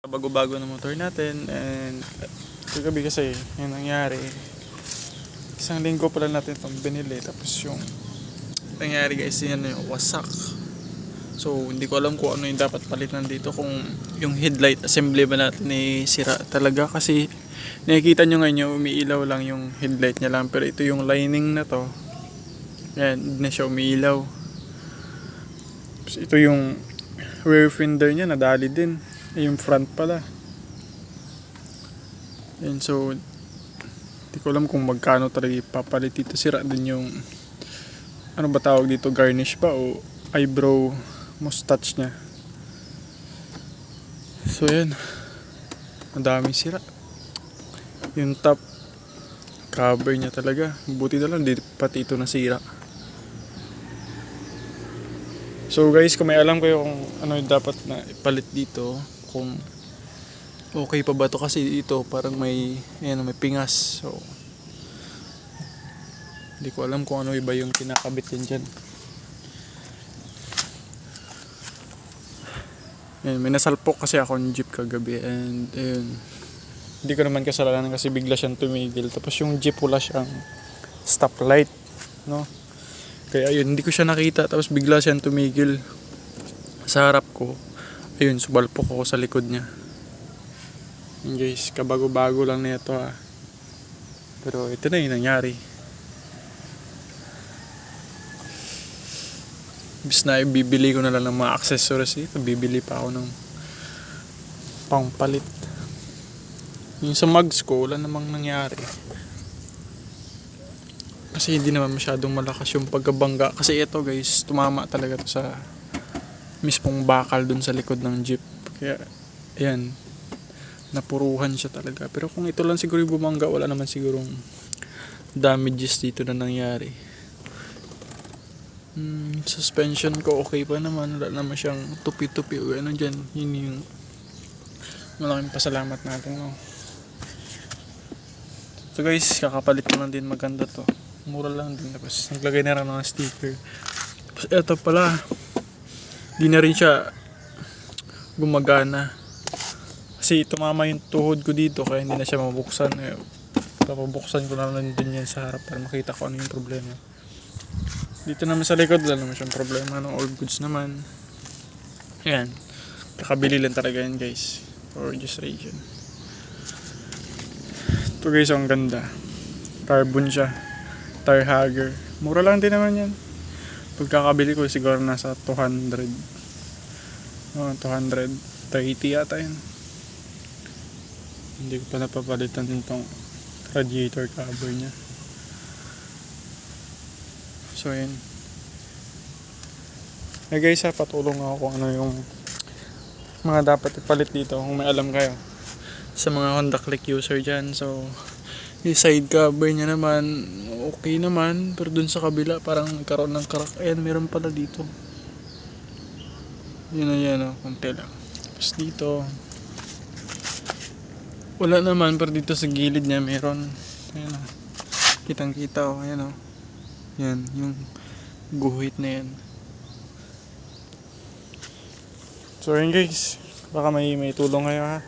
Bago-bago na motor natin and kagabi kasi yung nangyari, isang linggo pala natin itong binili, tapos yung nangyari guys, yan yung wasak. So hindi ko alam kung ano yung dapat palitan dito, kung yung headlight assembly ba natin ay sira talaga, kasi nakikita nyo ngayon umiilaw lang yung headlight nya lang, pero ito yung lining na to, yan, hindi na siya umiilaw. Tapos ito yung rear fender nya nadali din, yung front pala. And so hindi ko alam kung magkano talaga ipapalit dito. Sira din yung ano ba tawag dito, garnish ba o eyebrow mustache nya. So yan, ang daming sira. Yung top cover nya talaga, buti na lang di pati ito nasira. So guys, kung may alam kayo kung ano yung dapat na ipalit dito, kung okay pa ba to, kasi ito parang may pingas. So hindi ko alam kung ano iba yung kinakabit din dyan. Yan, may nasalpok kasi ako ng jeep kagabi, and ayun, hindi ko naman kasalanan kasi bigla siyang tumigil. Tapos yung jeep wala siyang stoplight, no? Kaya ayun, hindi ko siya nakita, tapos bigla siyang tumigil sa harap ko. Ayun, subalpok ako sa likod niya. Yun guys, kabago-bago lang na ito ha. Pero ito na yung nangyari. Bis na bibili ko na lang ng mga accessories dito, bibili pa ako ng pangpalit. Yung sa mugs ko, wala namang nangyari. Kasi hindi naman masyadong malakas yung pagkabangga. Kasi ito guys, tumama talaga to sa mismong bakal dun sa likod ng jeep. Kaya ayan, napuruhan siya talaga. Pero kung ito lang siguro yung bumangga, wala naman sigurong damages dito na nangyari. Suspension ko okay pa naman, wala naman siyang tupi-tupi o ano dyan. Yun yung malaking pasalamat natin, no? So guys, kakapalit ko lang din, maganda to, mura lang din. Tapos naglagay na rin ng sticker. Tapos eto pala, di na rin siya gumagana kasi tumama yung tuhod ko dito, kaya hindi na siya mabuksan. Papabuksan ko na lang din yan sa harap para makita ko ano yung problema. Dito naman sa likod, wala naman siyang problema, no? All goods naman. Ayan, kakabili lang talaga yan guys for registration. Ito guys, ang ganda, carbon siya, tire hugger, mura lang din naman yan. Pagkakabili ko siguro nasa 200, 230 yata yan. Hindi ko pa napapalitan itong radiator cover nya. So yun. Hey guys ha, patulong ako kung ano yung mga dapat ipalit dito, kung may alam kayo sa mga Honda Click user dyan. So yung side cover nya naman okay naman, pero dun sa kabila parang nagkaroon ng crack. Ayan, meron pala dito. Yun na yan, konti lang. Tapos dito wala naman, pero dito sa gilid nya meron. Ayan o, kitang kita o. Ayan o, yan yung guhit na yan. So yun guys, baka may tulong kayo ha.